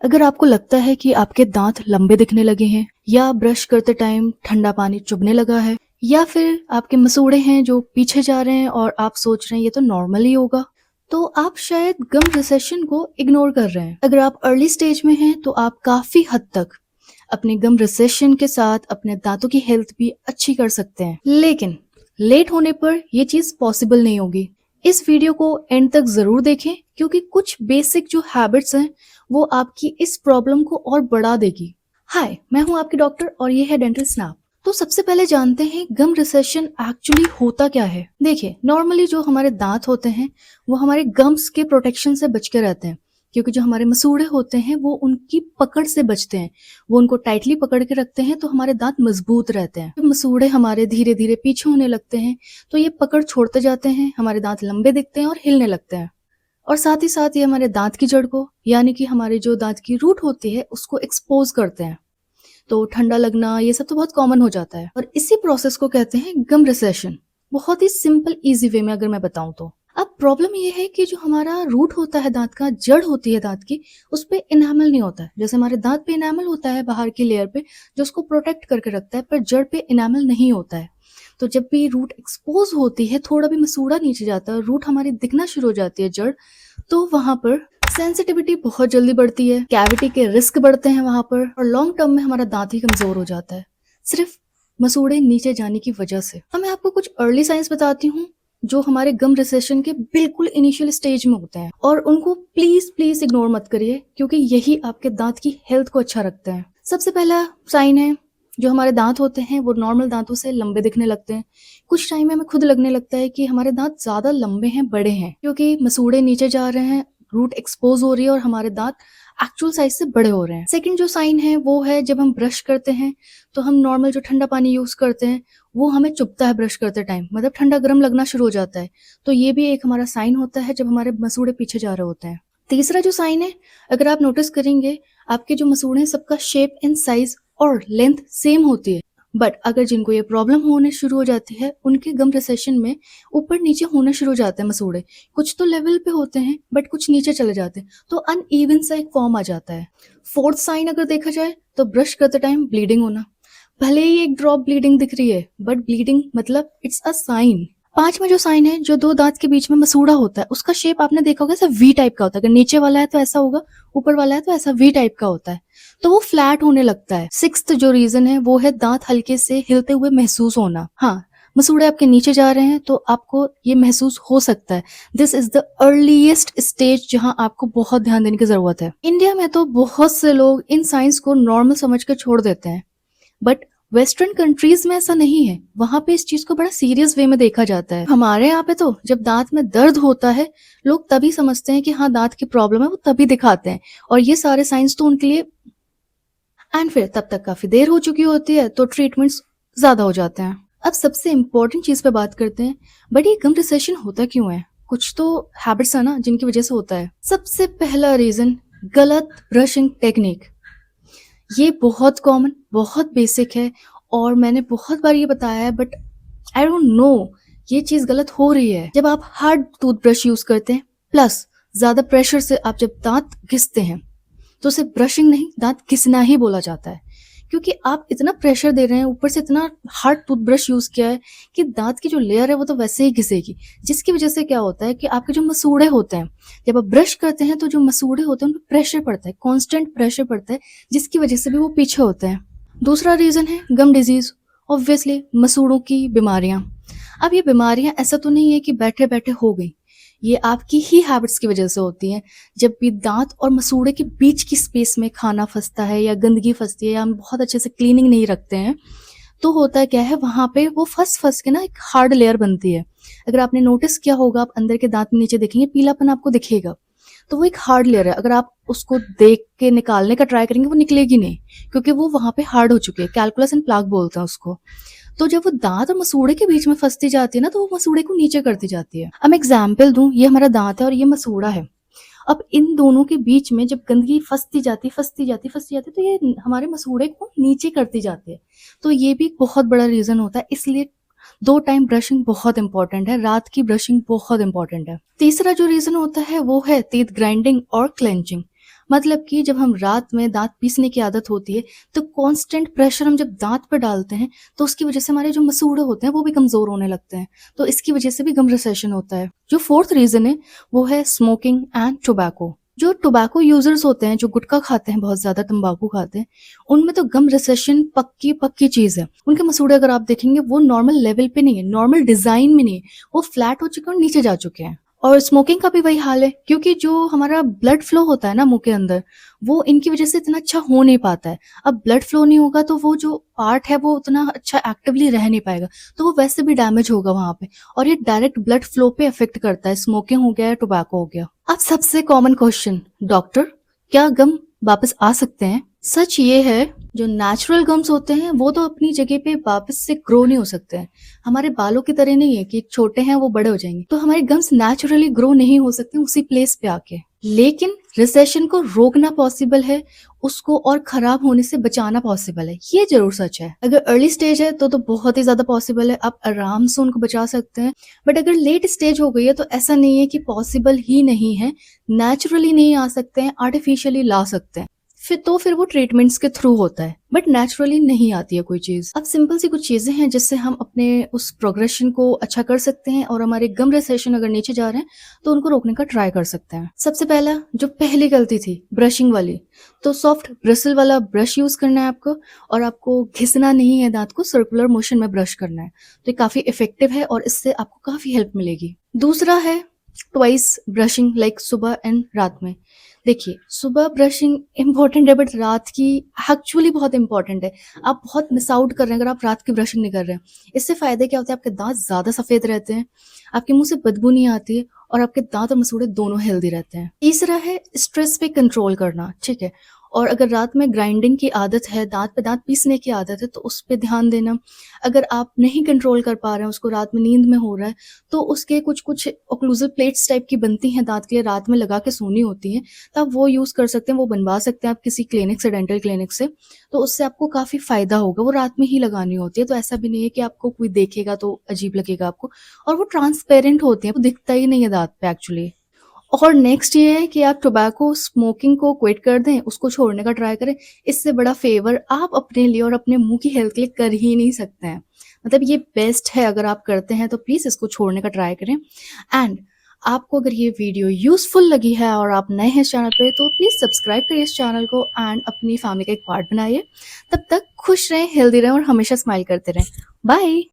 अगर आपको लगता है कि आपके दांत लंबे दिखने लगे हैं या ब्रश करते टाइम ठंडा पानी चुभने लगा है या फिर आपके मसूड़े हैं जो पीछे जा रहे हैं और आप सोच रहे हैं ये तो नॉर्मल ही होगा, तो आप शायद गम रिसेशन को इग्नोर कर रहे हैं। अगर आप अर्ली स्टेज में हैं तो आप काफी हद तक अपने गम रिसेशन के साथ अपने दांतों की हेल्थ भी अच्छी कर सकते हैं, लेकिन लेट होने पर यह चीज पॉसिबल नहीं होगी। इस वीडियो को एंड तक जरूर देखें क्योंकि कुछ बेसिक जो हैबिट्स हैं वो आपकी इस प्रॉब्लम को और बढ़ा देगी। हाय, मैं हूं आपकी डॉक्टर और ये है डेंटल स्नैप। तो सबसे पहले जानते हैं गम रिसेशन एक्चुअली होता क्या है। देखिए, नॉर्मली जो हमारे दांत होते हैं वो हमारे गम्स के प्रोटेक्शन से बच के रहते हैं, क्योंकि जो हमारे मसूड़े होते हैं वो उनकी पकड़ से बचते हैं। वो उनको टाइटली पकड़ के रखते हैं तो हमारे दांत मजबूत रहते हैं। जब मसूड़े हमारे धीरे धीरे पीछे होने लगते हैं तो ये पकड़ छोड़ते जाते हैं, हमारे दांत लंबे दिखते हैं और हिलने लगते हैं। और साथ ही साथ ये हमारे दांत की जड़ को, यानी कि हमारे जो दांत की रूट होती है, उसको एक्सपोज करते हैं। तो ठंडा लगना ये सब तो बहुत कॉमन हो जाता है और इसी प्रोसेस को कहते हैं गम रिसेशन। बहुत ही सिंपल इजी वे में अगर मैं बताऊं तो अब प्रॉब्लम ये है कि जो हमारा रूट होता है दांत का, जड़ होती है दांत की, उस पे इनामल नहीं होता है। जैसे हमारे दांत पे इनामल होता है बाहर की लेयर पे जो उसको प्रोटेक्ट करके रखता है, पर जड़ पे इनामल नहीं होता है। तो जब भी रूट एक्सपोज होती है, थोड़ा भी मसूड़ा नीचे जाता है, रूट हमारी दिखना शुरू हो जाती है जड़, तो वहां पर सेंसिटिविटी बहुत जल्दी बढ़ती है, कैविटी के रिस्क बढ़ते हैं वहां पर, और लॉन्ग टर्म में हमारा दांत ही कमजोर हो जाता है सिर्फ मसूड़े नीचे जाने की वजह से। अब मैं आपको कुछ अर्ली साइंस बताती हूँ जो हमारे गम रिसेशन के बिल्कुल इनिशियल स्टेज में होते हैं, और उनको प्लीज प्लीज इग्नोर मत करिए क्योंकि यही आपके दांत की हेल्थ को अच्छा रखता है। सबसे पहला साइन है, जो हमारे दांत होते हैं वो नॉर्मल दांतों से लंबे दिखने लगते हैं। कुछ टाइम में हमें खुद लगने लगता है कि हमारे दांत ज्यादा लंबे हैं, बड़े हैं, क्योंकि मसूड़े नीचे जा रहे हैं, रूट एक्सपोज हो रही है और हमारे दांत एक्चुअल साइज से बड़े हो रहे हैं। सेकंड जो साइन है वो है, जब हम ब्रश करते हैं तो हम नॉर्मल जो ठंडा पानी यूज करते हैं वो हमें चुभता है ब्रश करते टाइम, मतलब ठंडा गर्म लगना शुरू हो जाता है। तो ये भी एक हमारा साइन होता है जब हमारे मसूड़े पीछे जा रहे होते हैं। तीसरा जो साइन है, अगर आप नोटिस करेंगे, आपके जो मसूड़े हैं सबका शेप एंड साइज और लेंथ सेम होती है, बट अगर जिनको ये प्रॉब्लम होने शुरू हो जाती है उनके गम रिसेशन में ऊपर नीचे होना शुरू हो जाते हैं मसूड़े। कुछ तो लेवल पे होते हैं बट कुछ नीचे चले जाते हैं, तो अनइवन सा एक फॉर्म आ जाता है। फोर्थ साइन अगर देखा जाए तो ब्रश करते टाइम ब्लीडिंग होना। भले ही एक ड्रॉप ब्लीडिंग दिख रही है बट ब्लीडिंग मतलब इट्स अ साइन। पांचवा जो साइन है, जो दो दांत के बीच में मसूड़ा होता है उसका शेप आपने देखा होगा ऐसा वी टाइप का होता है। अगर नीचे वाला है तो ऐसा होगा, ऊपर वाला है तो ऐसा वी टाइप का होता है, तो वो फ्लैट होने लगता है। सिक्स्थ जो रीजन है वो है दांत हल्के से हिलते हुए महसूस होना। हाँ, मसूड़े आपके नीचे जा रहे हैं तो आपको ये महसूस हो सकता है। This is the earliest stage जहां आपको बहुत ध्यान देने की जरूरत है। इंडिया में तो बहुत से लोग इन साइंस को नॉर्मल समझ कर छोड़ देते हैं, बट वेस्टर्न कंट्रीज में ऐसा नहीं है। वहां पे इस चीज को बड़ा सीरियस वे में देखा जाता है। हमारे यहाँ पे तो जब दांत में दर्द होता है लोग तभी समझते हैं कि हाँ दांत की प्रॉब्लम है, वो तभी दिखाते हैं, और ये सारे साइंस तो उनके लिए, एंड फिर तब तक काफी देर हो चुकी होती है तो ट्रीटमेंट्स ज्यादा हो जाते हैं। अब सबसे इंपॉर्टेंट चीज पे बात करते हैं, बट ये गम रिसेशन होता क्यों है? कुछ तो हैबिट्स है ना जिनकी वजह से होता है। सबसे पहला रीजन, गलत ब्रशिंग टेक्निक। ये बहुत कॉमन, बहुत बेसिक है और मैंने बहुत बार ये बताया है, बट आई डोंट नो ये चीज गलत हो रही है। जब आप हार्ड टूथब्रश यूज करते हैं प्लस ज्यादा प्रेशर से आप जब दांत घिसते हैं तो उसे ब्रशिंग नहीं, दांत घिसना ही बोला जाता है, क्योंकि आप इतना प्रेशर दे रहे हैं, ऊपर से इतना हार्ड टूथब्रश यूज किया है कि दांत की जो लेयर है वो तो वैसे ही घिसेगी, जिसकी वजह से क्या होता है कि आपके जो मसूड़े होते हैं, जब आप ब्रश करते हैं तो जो मसूड़े होते हैं उन पर प्रेशर पड़ता है, कांस्टेंट प्रेशर पड़ता है, जिसकी वजह से भी वो पीछे होते हैं। दूसरा रीजन है गम डिजीज, ऑब्वियसली मसूड़ों की बीमारियां। अब ये बीमारियां ऐसा तो नहीं है कि बैठे बैठे हो गई, ये आपकी ही हैबिट्स की वजह से होती हैं। जब भी दांत और मसूड़े के बीच की स्पेस में खाना फंसता है या गंदगी फंसती है या हम बहुत अच्छे से क्लीनिंग नहीं रखते हैं, तो होता क्या है, वहां पे वो फंस फंस के ना एक हार्ड लेयर बनती है। अगर आपने नोटिस किया होगा, आप अंदर के दांत में नीचे देखेंगे पीलापन आपको दिखेगा, तो वो एक हार्ड लेयर है। अगर आप उसको देख के निकालने का ट्राई करेंगे वो निकलेगी नहीं, क्योंकि वो वहां पे हार्ड हो चुकी है। कैलकुलस एंड प्लाक बोलते हैं उसको। तो जब वो दांत और मसूड़े के बीच में फंसती जाती है ना, तो वो मसूड़े को नीचे करती जाती है। अब मैं एग्जाम्पल दूं, ये हमारा दांत है और ये मसूड़ा है। अब इन दोनों के बीच में जब गंदगी फंसती जाती तो ये हमारे मसूड़े को नीचे करती जाती है। तो ये भी बहुत बड़ा रीजन होता है, इसलिए 2 टाइम ब्रशिंग बहुत इंपॉर्टेंट है, रात की ब्रशिंग बहुत इंपॉर्टेंट है। तीसरा जो रीजन होता है वो है टीथ ग्राइंडिंग और क्लेंचिंग। मतलब कि जब हम रात में दाँत पीसने की आदत होती है, तो कांस्टेंट प्रेशर हम जब दाँत पे डालते हैं, तो उसकी वजह से हमारे जो मसूड़े होते हैं, वो भी कमज़ोर होने लगते हैं। तो इसकी वजह से भी गम रिसेशन होता है। जो 4th रीज़न है, वो है स्मोकिंग एंड टोबैको। जो टोबैको यूज़र्स होते हैं, जो गुटखा खाते हैं, बहुत ज़्यादा तम्बाकू खाते हैं, उनमें तो गम रिसेशन पक्की चीज़ है। उनके मसूड़े अगर आप देखेंगे, वो नॉर्मल लेवल पे नहीं है, नॉर्मल डिज़ाइन में नहीं है, वो फ्लैट हो चुके हैं और नीचे जा चुके हैं। और स्मोकिंग का भी वही हाल है, क्योंकि जो हमारा ब्लड फ्लो होता है ना मुँह के अंदर, वो इनकी वजह से इतना अच्छा हो नहीं पाता है। अब ब्लड फ्लो नहीं होगा तो वो जो पार्ट है वो उतना अच्छा एक्टिवली रह नहीं पाएगा, तो वो वैसे भी डैमेज होगा वहाँ पे, और ये डायरेक्ट ब्लड फ्लो पे इफ़ेक्ट करता है, स्मोकिंग हो गया या टोबैको हो गया। अब सबसे कॉमन क्वेश्चन, डॉक्टर क्या गम वापस आ सकते हैं? सच ये है, जो नेचुरल गम्स होते हैं वो तो अपनी जगह पे वापस से ग्रो नहीं हो सकते हैं। हमारे बालों की तरह नहीं है कि छोटे हैं वो बड़े हो जाएंगे, तो हमारे गम्स नेचुरली ग्रो नहीं हो सकते उसी प्लेस पे आके। लेकिन रिसेशन को रोकना पॉसिबल है, उसको और खराब होने से बचाना पॉसिबल है, ये जरूर सच है। अगर अर्ली स्टेज है तो बहुत ही ज्यादा पॉसिबल है, आप आराम से उनको बचा सकते हैं। बट अगर लेट स्टेज हो गई है तो ऐसा नहीं है कि पॉसिबल ही नहीं है, नेचुरली नहीं आ सकते हैं, आर्टिफिशियली ला सकते हैं। फिर वो ट्रीटमेंट्स के थ्रू होता है, बट नेचुरली नहीं आती है कोई चीज़। अब सिंपल सी कुछ चीज़ें हैं जिससे हम अपने उस प्रोग्रेशन को अच्छा कर सकते हैं, और हमारे गम रिसेशन अगर नीचे जा रहे हैं तो उनको रोकने का ट्राई कर सकते हैं। सबसे पहला, जो पहली गलती थी ब्रशिंग वाली, तो सॉफ्ट ब्रिसल वाला ब्रश यूज़ करना है आपको, और आपको घिसना नहीं है दाँत को, सर्कुलर मोशन में ब्रश करना है। तो ये काफ़ी इफ़ेक्टिव है और इससे आपको काफ़ी हेल्प मिलेगी। दूसरा है ट्वाइस ब्रशिंग, लाइक सुबह एंड रात में। देखिए, सुबह ब्रशिंग इम्पोर्टेंट है, बट रात की एक्चुअली बहुत इंपॉर्टेंट है। आप बहुत मिस आउट कर रहे हैं अगर आप रात की ब्रशिंग नहीं कर रहे हैं। इससे फ़ायदे क्या होते हैं, आपके दाँत ज़्यादा सफ़ेद रहते हैं, आपके मुँह से बदबू नहीं आती है, और आपके दाँत और मसूड़े दोनों हेल्दी रहते हैं। तीसरा है स्ट्रेस पे कंट्रोल करना, ठीक है? और अगर रात में ग्राइंडिंग की आदत है, दाँत पे दाँत पीसने की आदत है, तो उस पे ध्यान देना। अगर आप नहीं कंट्रोल कर पा रहे हैं उसको, रात में नींद में हो रहा है, तो उसके कुछ ओक्लूज़ल प्लेट्स टाइप की बनती हैं दाँत के लिए, रात में लगा के सोनी होती हैं, तो आप वो यूज़ कर सकते हैं, वो बनवा सकते हैं आप किसी क्लिनिक से, डेंटल क्लिनिक से। तो उससे आपको काफ़ी फ़ायदा होगा, वो रात में ही लगानी होती है, तो ऐसा भी नहीं है कि आपको कोई देखेगा तो अजीब लगेगा आपको, और वो ट्रांसपेरेंट होती है, वो दिखता ही नहीं है दाँत पे एक्चुअली। और नेक्स्ट ये है कि आप टोबैको स्मोकिंग को क्विट कर दें, उसको छोड़ने का ट्राई करें। इससे बड़ा फ़ेवर आप अपने लिए और अपने मुँह की हेल्थ के लिए कर ही नहीं सकते हैं। मतलब ये बेस्ट है, अगर आप करते हैं तो प्लीज़ इसको छोड़ने का ट्राई करें। एंड आपको अगर ये वीडियो यूज़फुल लगी है और आप नए हैं इस चैनल पे, तो प्लीज़ सब्सक्राइब करिए इस चैनल को एंड अपनी फैमिली का एक पार्ट बनाइए। तब तक खुश रहें, हेल्दी रहें और हमेशा स्माइल करते रहें। बाय।